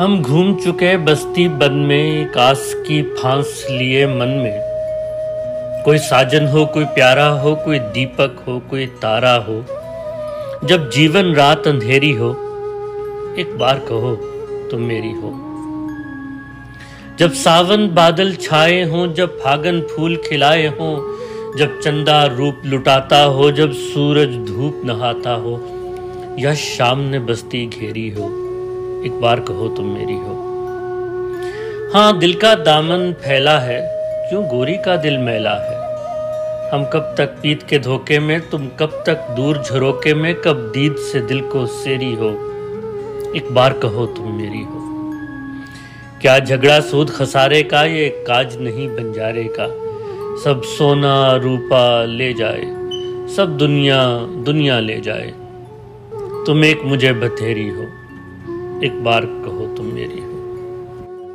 हम घूम चुके बस्ती बन में, एक आस की फांस लिए मन में। कोई साजन हो, कोई प्यारा हो, कोई दीपक हो, कोई तारा हो। जब जीवन रात अंधेरी हो, एक बार कहो तुम मेरी हो। जब सावन बादल छाए हों, जब फागन फूल खिलाए हों, जब चंदा रूप लुटाता हो, जब सूरज धूप नहाता हो, या शाम ने बस्ती घेरी हो, एक बार कहो तुम मेरी हो। हाँ, दिल का दामन फैला है, क्यों गोरी का दिल मैला है। हम कब तक पीत के धोखे में, तुम कब तक दूर झरोके में, कब दीद से दिल को सेरी हो, एक बार कहो तुम मेरी हो। क्या झगड़ा सूद खसारे का, ये काज नहीं बंजारे का। सब सोना रूपा ले जाए, सब दुनिया दुनिया ले जाए, तुम एक मुझे बतेरी हो, एक बार कहो तुम मेरी हो।